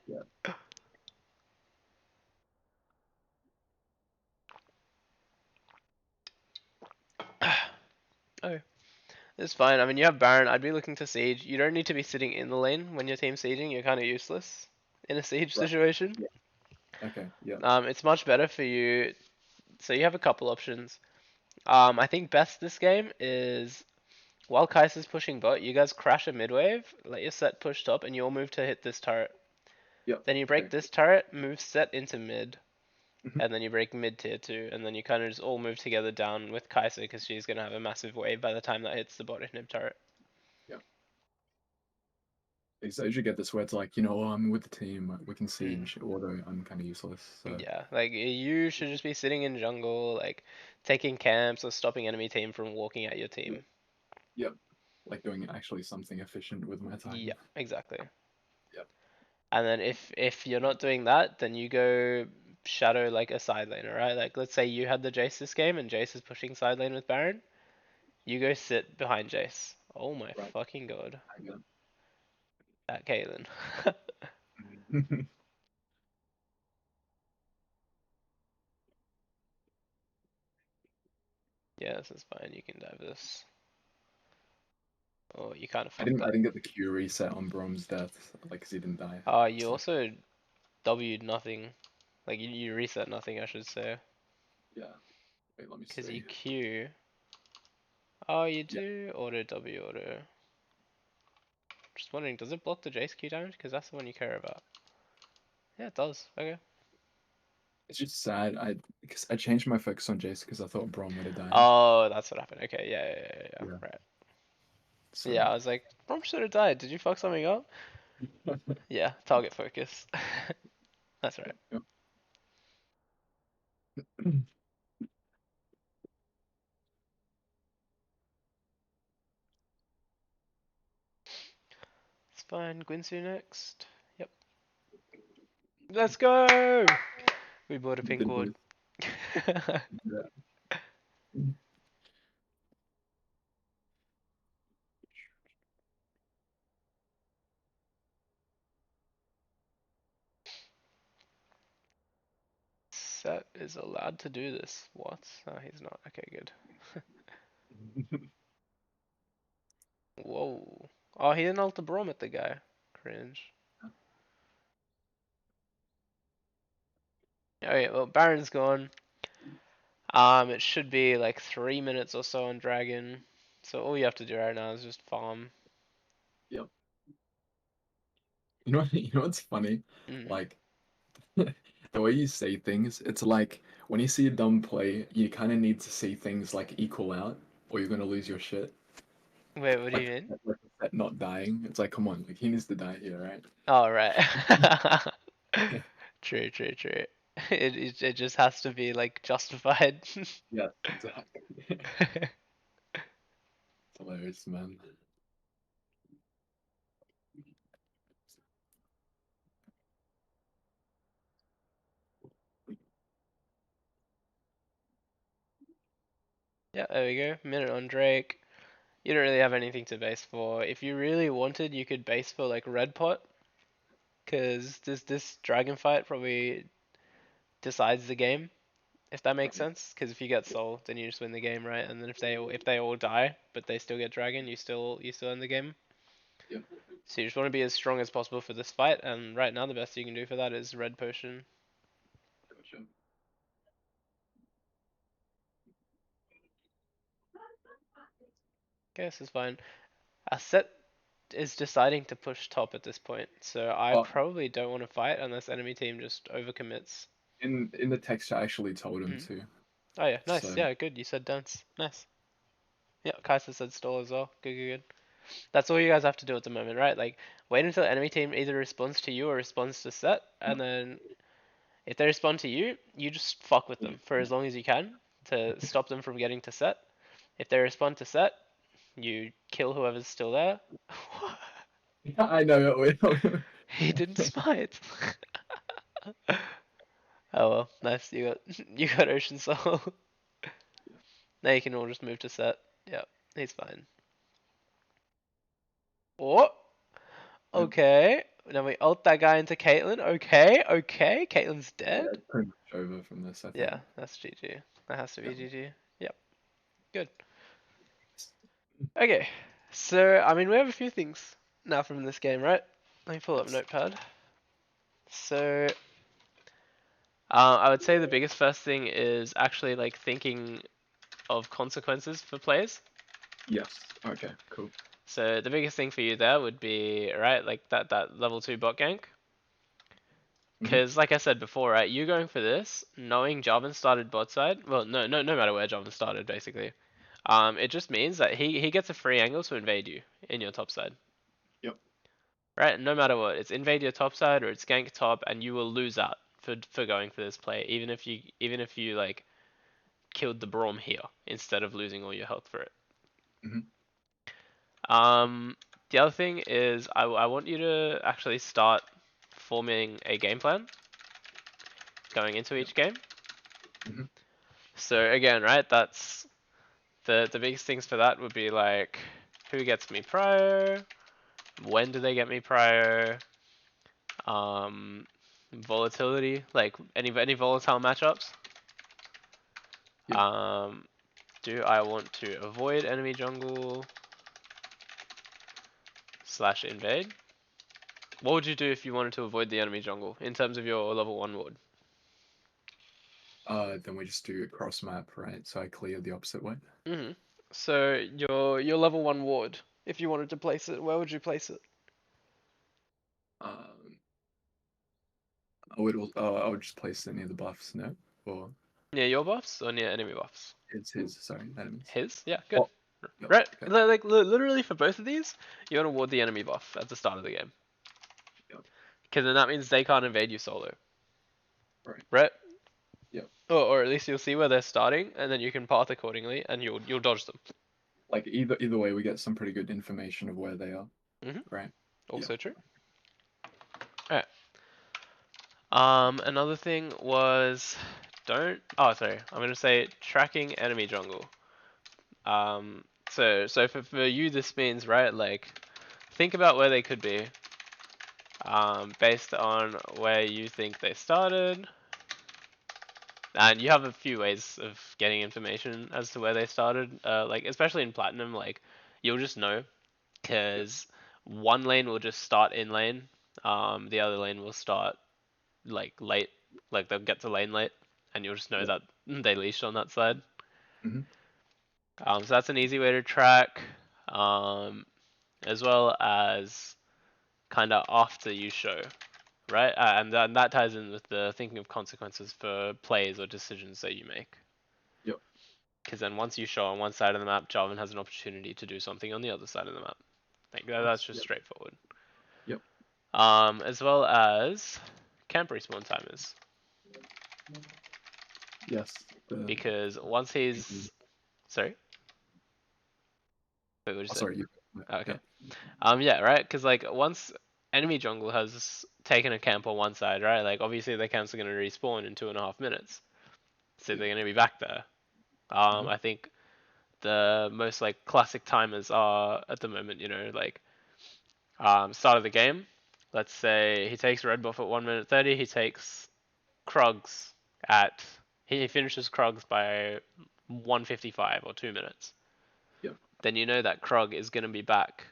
Yeah. Oh, it's fine. I mean, you have Baron. I'd be looking to siege. You don't need to be sitting in the lane when your team's sieging. You're kind of useless in a siege Right. situation. Yeah. Okay. Yeah. It's much better for you. So you have a couple options. I think best this game is while Kai'Sa's pushing bot, you guys crash a mid wave, let your set push top, and you'll move to hit this turret. Yep. Then you break Okay. this turret, move set into mid, and then you break mid tier 2, and then you kind of just all move together down with Kai'Sa because she's gonna have a massive wave by the time that hits the bot inhib turret. Yeah. So you should get this where it's like, I'm with the team, we can Mm. siege, although I'm kind of useless. So Yeah, like you should just be sitting in jungle, like taking camps or stopping enemy team from walking at your yeah, team. yep, like doing actually something efficient with my time. Yeah, exactly. Yep. And then if you're not doing that, then you go shadow like a side laner, right? Like let's say you had the Jace this game and Jace is pushing side lane with Baron, you go sit behind Jace. Oh my Right. fucking god. I That Caitlyn. got Yeah, this is fine. You can dive this. Oh, you kind of I fucked didn't I that. didn't get the Q reset on Brom's death, like, cause he didn't die. You So also W'd nothing. Like you reset nothing, I should say. yeah. Wait, let me Because you see. Q. Oh, you Yeah, do auto W auto. Just wondering, does it block the Jace Q damage? Because that's the one you care about. Yeah, it does. Okay. it's just sad. Because I changed my focus on Jace because I thought Brom would have died. Oh, that's what happened. Okay, yeah. Yeah. Right. So Yeah, I was like, Brom should have died. Did you fuck something up? Yeah, target focus. That's right. Yep. It's fine. Guinsoo next. Yep. Let's go! We bought a We pink did ward. both. Yeah. Set is allowed to do this. What? Oh, he's not. Okay, good. Whoa. Oh, he didn't ult the Braum at the guy. Cringe. Okay, well, Baron's gone. It should be like 3 minutes or so on Dragon. So all you have to do right now is just farm. Yep. What's funny? Mm. Like the way you say things, it's like when you see a dumb play, you kind of need to see things like equal out, or you're gonna lose your shit. Wait, what do you Like, mean? like that not dying. It's like, come on, like he needs to die here, right? Oh, right. True. It just has to be like justified. Yes, exactly. It's hilarious, man. Yeah, there we go. Minute on Drake. You don't really have anything to base for. If you really wanted, you could base for like red pot, because this dragon fight probably decides the game, if that makes Right. sense. Because if you get soul, then you just win the game, right? And then if they all die, but they still get dragon, you still win the game. Yep. So you just want to be as strong as possible for this fight, and right now the best you can do for that is red potion. Gotcha. Okay, this is fine. Our set is deciding to push top at this point, so I Oh, probably don't want to fight unless enemy team just overcommits. in the text, I actually told him Mm. to. Oh yeah, nice. So Yeah, good. You said dance. Nice. Yeah, Kaiser said stall as well. Good. That's all you guys have to do at the moment, right? Like, wait until enemy team either responds to you or responds to set, and then if they respond to you, you just fuck with them for as long as you can to stop them from getting to set. If they respond to set, you kill whoever's still there. yeah, I know. He didn't smite. Oh well, nice. You got you got Ocean Soul. Now you can all just move to set. Yeah, he's fine. Oh, Yeah, okay. Then we ult that guy into Caitlyn. Okay. Caitlyn's dead. it's pretty much over from this, I think. Yeah, that's GG. That has to Yeah. be GG. Yep, good. Okay, so I mean we have a few things now from this game, right? Let me pull up Yes. Notepad. So I would say the biggest first thing is actually like thinking of consequences for players. Yes. Okay. Cool. So the biggest thing for you there would be right, like that level 2 bot gank. Hmm. Because, like I said before, right, you going for this, knowing Jarvan started bot side, well, no matter where Jarvan started, basically, it just means that he gets a free angle to invade you in your top side, Yep. right? No matter what, it's invade your top side or it's gank top, and you will lose out for going for this play, even if you like killed the Braum here instead of losing all your health for it. Hmm. Um, the other thing is I want you to actually start forming a game plan going into Yep. each game. Hmm. So again, right, that's the biggest things for that would be like who gets me prior, when do they get me prior, um, volatility, like any volatile matchups. Yep. Um, do I want to avoid enemy jungle slash invade? What would you do if you wanted to avoid the enemy jungle in terms of your level 1 ward? Then we just do a cross map, right? So I clear the opposite way. Hmm. So your level 1 ward, if you wanted to place it, where would you place it? Um, I would just place it near the buffs, no? Or Near your buffs or near enemy buffs? it's his, sorry, enemies. His? Yeah, good. Oh, yep. Right, Okay. like literally for both of these, you want to ward the enemy buff at the start of the game. Yep. Because then that means they can't invade you solo, Right. right? Yep. Or at least you'll see where they're starting, and then you can path accordingly, and you'll dodge them. Like either way, we get some pretty good information of where they are. Hmm. Right. Yep. Also true. Alright. Another thing was don't. Oh, sorry. I'm gonna say tracking enemy jungle. So for you, this means right, like think about where they could be, based on where you think they started. And you have a few ways of getting information as to where they started. Like especially in platinum, like you'll just know Yep. because one lane will just start in lane, the other lane will start like late, like they'll get to lane late, and you'll just know Yep. that they leashed on that side. Hmm. So that's an easy way to track, um, as well as kind of after you show, right? And that ties in with the thinking of consequences for plays or decisions that you make. Yep. Because then once you show on one side of the map, Jarvan has an opportunity to do something on the other side of the map. Like Of that's course. just Yep. straightforward. Yep. As well as camp respawn timers, Yes. The. because once he's sorry, wait, what did you Oh, say? sorry. You. Oh, okay. Yep. Yeah, right. Because like once enemy jungle has taken a camp on one side, right? Like obviously their camps are gonna respawn in 2.5 minutes, so Yep. they're gonna be back there. Hmm. I think the most like classic timers are at the moment, like start of the game. Let's say he takes red buff at 1 minute 30. He takes Krugs at he finishes Krugs by 1:55 or 2 minutes. Yep. Then you know that Krug is gonna be back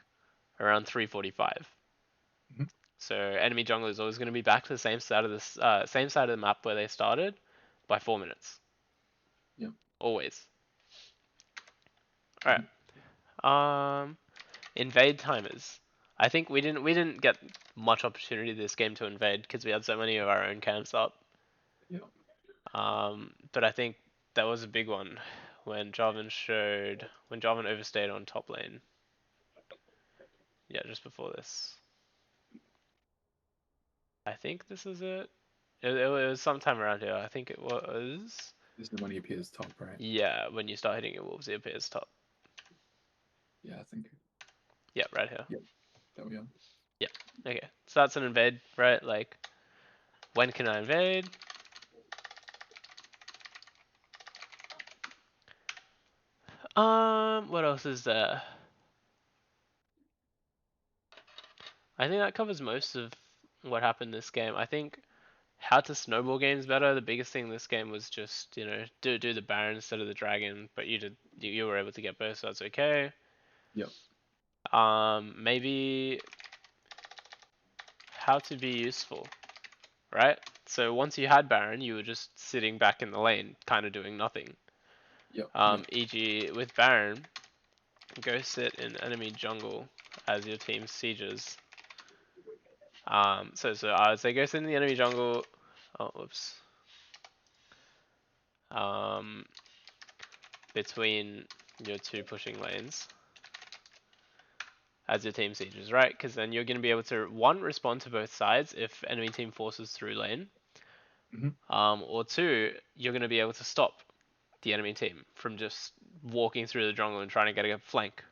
around 3:45. Hmm. So enemy jungle is always going to be back to the same side of the map where they started by 4 minutes. Yep. Always. All Hmm. right. Invade timers. I think we didn't get much opportunity this game to invade because we had so many of our own camps up. Yep. But I think that was a big one when Jarvan overstayed on top lane. Yeah, just before this. I think this is it. It was sometime around here. I think it was. This is the one he appears top, right? Yeah, when you start hitting your wolves, it appears top. Yeah, I think. Yeah, right here. Yep. There we are. Yeah. Okay. So that's an invade, right? Like, when can I invade? What else is there? I think that covers most of what happened this game. I think how to snowball games better. The biggest thing this game was just do the Baron instead of the Dragon, but you were able to get both, so that's okay. Yep. Maybe how to be useful, right? So once you had Baron, you were just sitting back in the lane, kind of doing nothing. Yep. Yep. E.g. with Baron, go sit in enemy jungle as your team sieges. So I would say go sit in the enemy jungle. Oh, whoops. Um, between your two pushing lanes as your team sieges, right? Because then you're going to be able to one respond to both sides if enemy team forces through lane. Hmm. Or two, you're going to be able to stop the enemy team from just walking through the jungle and trying to get a flank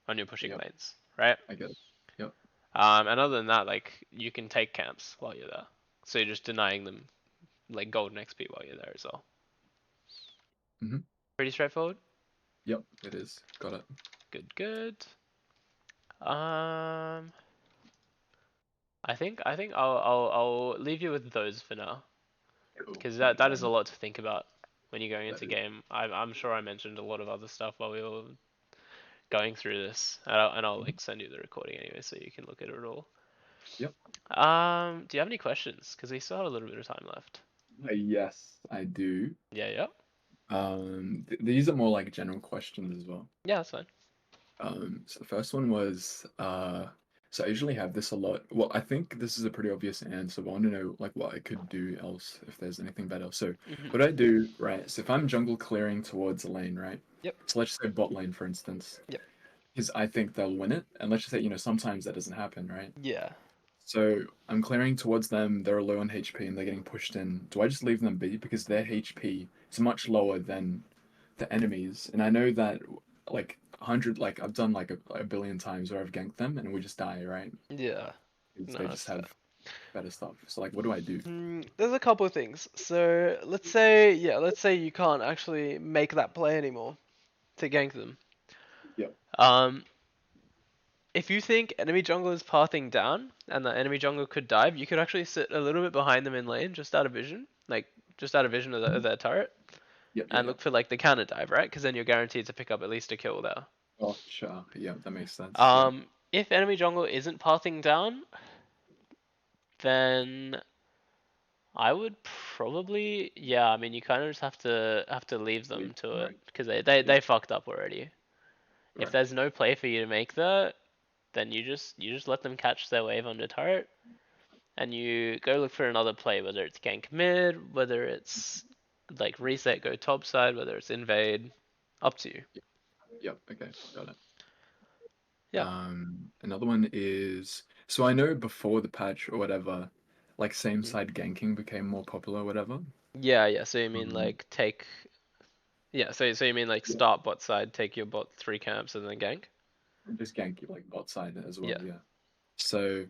on your pushing Yep, lanes, right? I get it. Yep. And other than that, like you can take camps while you're there, so you're just denying them like golden XP while you're there as well. Hmm. Pretty straightforward. Yep, it is. Got it. Good, good. Um, I think I'll leave you with those for now, Cool. because Yeah, that is a lot to think about when you're going that into is. game. I'm sure I mentioned a lot of other stuff while we were going through this, and I'll Mhm. like send you the recording anyway, so you can look at it all. Yep. Do you have any questions? Because we still have a little bit of time left. Yes, I do. Yeah, yeah, These are more like general questions as well. yeah. That's fine. So the first one was, so I usually have this a lot. Well, I think this is a pretty obvious answer, but I want to know like what I could do else if there's anything better. So Mhm. what I do, right? So if I'm jungle clearing towards a lane, right? Yep. So let's just say bot lane, for instance, Yep. because I think they'll win it. And let's just say, sometimes that doesn't happen, right? Yeah. So I'm clearing towards them, they're low on HP and they're getting pushed in. Do I just leave them be? Because their HP is much lower than the enemies. And I know that like 100, like I've done like a billion times where I've ganked them and we just die, right? Yeah. Because No, they that's just fair. have better stuff. So like what do I do? There's a couple of things. So let's say you can't actually make that play anymore to gank them. Yep. Um, if you think enemy jungle is pathing down and the enemy jungle could dive, you could actually sit a little bit behind them in lane, just out of vision, like just out of vision of, of Mhm. their turret, Yep, yeah, and yeah. look for like the counter dive, right? Because then you're guaranteed to pick up at least a kill there. Gotcha. Yeah, that makes sense. Yeah. If enemy jungle isn't pathing down, then I would probably, yeah. I mean, you kind of just have to leave them Leave. to it Right. because they Yep. fucked up already. If Right. there's no play for you to make there, then you just let them catch their wave on the turret, and you go look for another play, whether it's gank mid, whether it's like reset, go top side, whether it's invade, up to you. Yep. Yep. Okay. Got it. Yeah. Another one is, so I know before the patch or whatever, like same Mhm. side ganking became more popular or whatever. Yeah, yeah. So you mean Um, like take, yeah. So you mean like yeah, start bot side, take your bot three camps, and then gank? just gank like bot side as well, Yeah. yeah. So,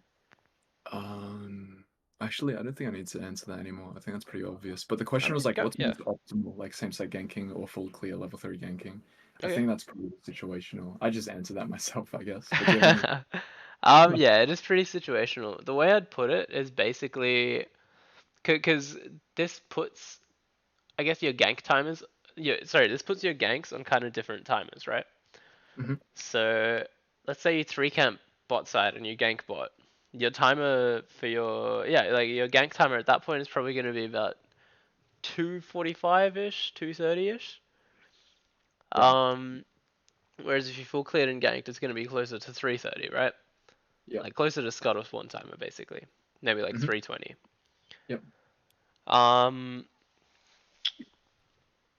um, actually, I don't think I need to answer that anymore. I think that's pretty obvious. But the I question was mean, like, go. what's Yeah. most optimal, like same side ganking or full clear level 3 ganking? I Okay. think that's pretty situational. I just answered that myself, I guess. But do you have any? Yeah, it is pretty situational. The way I'd put it is basically because this puts, I guess, your gank timers. Yeah, sorry, this puts your ganks on kind of different timers, right? Mhm. So let's say you three camp bot side and you gank bot. Your timer for your, yeah, like your gank timer at that point is probably going to be about 2:45 ish, 2:30 ish. Right. Um, whereas if you full cleared and ganked, it's going to be closer to 3:30, right? Yep. Like closer to Scuttle's one timer basically, maybe like Hmm. 3:20. Yep. Um,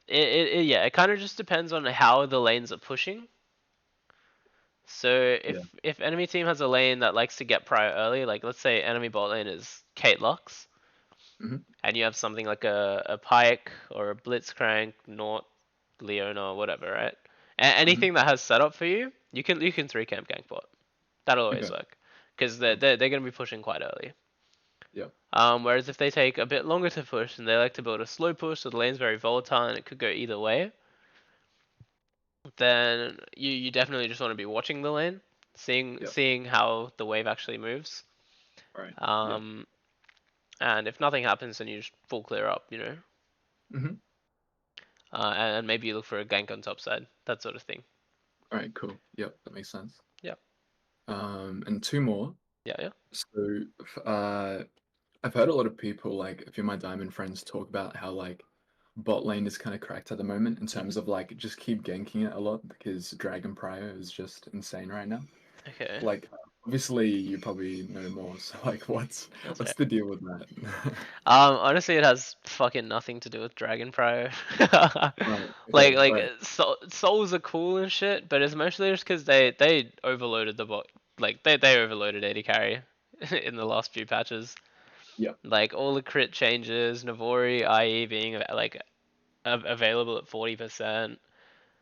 yeah, it kind of just depends on how the lanes are pushing. So Yeah. if enemy team has a lane that likes to get prior early, like let's say enemy bot lane is Kate Lux, Hmm. and you have something like a Pike or a Blitzcrank, Nort, Leona, or whatever, right? Hmm. Anything that has setup for you, you can three camp gank bot. That'll always Okay. work, because they're, Cool. they're they're gonna be pushing quite early. Yep. Whereas if they take a bit longer to push and they like to build a slow push, so the lane's very volatile and it could go either way, then you definitely just want to be watching the lane, seeing Yep. seeing how the wave actually moves. Right. Yep. Um, and if nothing happens, then you just full clear up, Hmm. and maybe you look for a gank on top side, that sort of thing. All right. Cool. Yep. That makes sense. Yeah, And two more. yeah, yeah. So, I've heard a lot of people, like a few of my diamond friends, talk about how like bot lane is kind of cracked at the moment in terms Hmm. of like just keep ganking it a lot because Dragon Prior is just insane right now. Okay. Like, Obviously, you probably know more. So, like, That's what's fair. the deal with that? Honestly, it has fucking nothing to do with Dragon Pro. Right. Like, Okay. Right. souls are cool and shit, but it's mostly just because they overloaded the bot. Like, they overloaded AD carry in the last few patches. Yeah. Like all the crit changes, Navori IE being like available at 40%.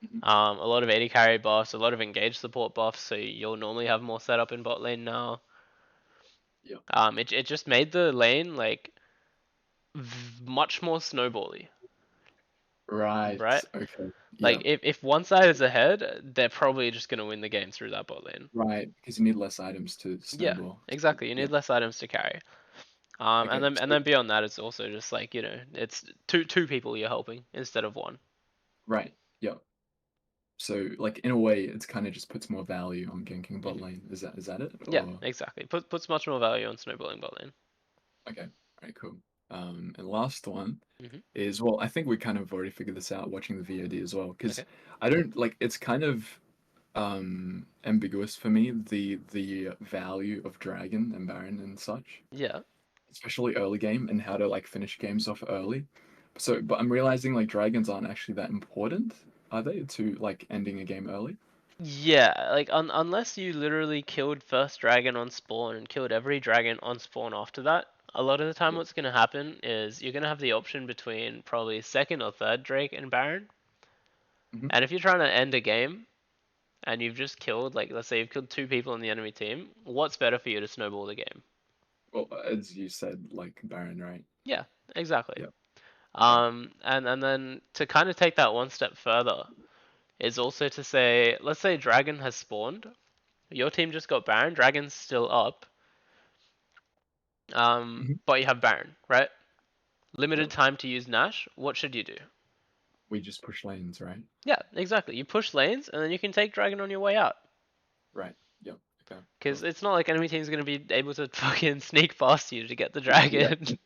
Mhm. A lot of AD carry buffs, a lot of engage support buffs, so you'll normally have more setup in bot lane now. Yeah. It just made the lane like much more snowbally, right? Right. Okay. Like Yeah. if one side is ahead, they're probably just gonna win the game through that bot lane. Right. Because you need less items to Yeah, snowball. So, exactly. You yeah. need less items to carry. Okay. And So, then beyond that, it's also just like it's two people you're helping instead of one. right. Yeah. So, like, in a way, it's kind of just puts more value on ganking bot Hmm. lane. Is that it? Yeah, Or exactly. Puts much more value on snowballing bot lane. okay. Right. Cool. And last one Hmm. is, well, I think we kind of already figured this out watching the VOD as well. Because Okay. I don't like it's kind of ambiguous for me the value of Dragon and Baron and such, Yeah. especially early game and how to like finish games off early. So, but I'm realizing like dragons aren't actually that important, are they, to like ending a game early? Yeah, like unless you literally killed first dragon on spawn and killed every dragon on spawn after that, a lot of the time Yeah. what's gonna happen is you're gonna have the option between probably second or third Drake and Baron. Hmm. And if you're trying to end a game and you've just killed, like let's say you've killed two people on the enemy team, what's better for you to snowball the game? Well, as you said, like Baron, right? Yeah, exactly. Yeah. Okay. And then to kind of take that one step further is also to say, let's say Dragon has spawned, your team just got Baron, Dragon's still up, Hmm. but you have Baron, right? Yeah. Limited time to use Nash. What should you do? We just push lanes, right? Yeah, exactly. You push lanes, and then you can take Dragon on your way out. Right. Yeah. Okay. Because Cool. it's not like enemy team's gonna be able to fucking sneak past you to get the Yeah. Dragon.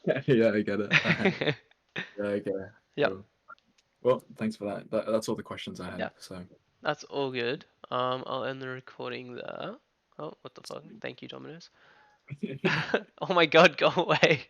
Yeah, I get it. All right. Yeah, okay. Yep. Cool. Well, thanks for that. That's all the questions I Yeah, had. So. that's all good. I'll end the recording there. Oh, what the fuck? Thank you, Domino's. Oh my god, go away.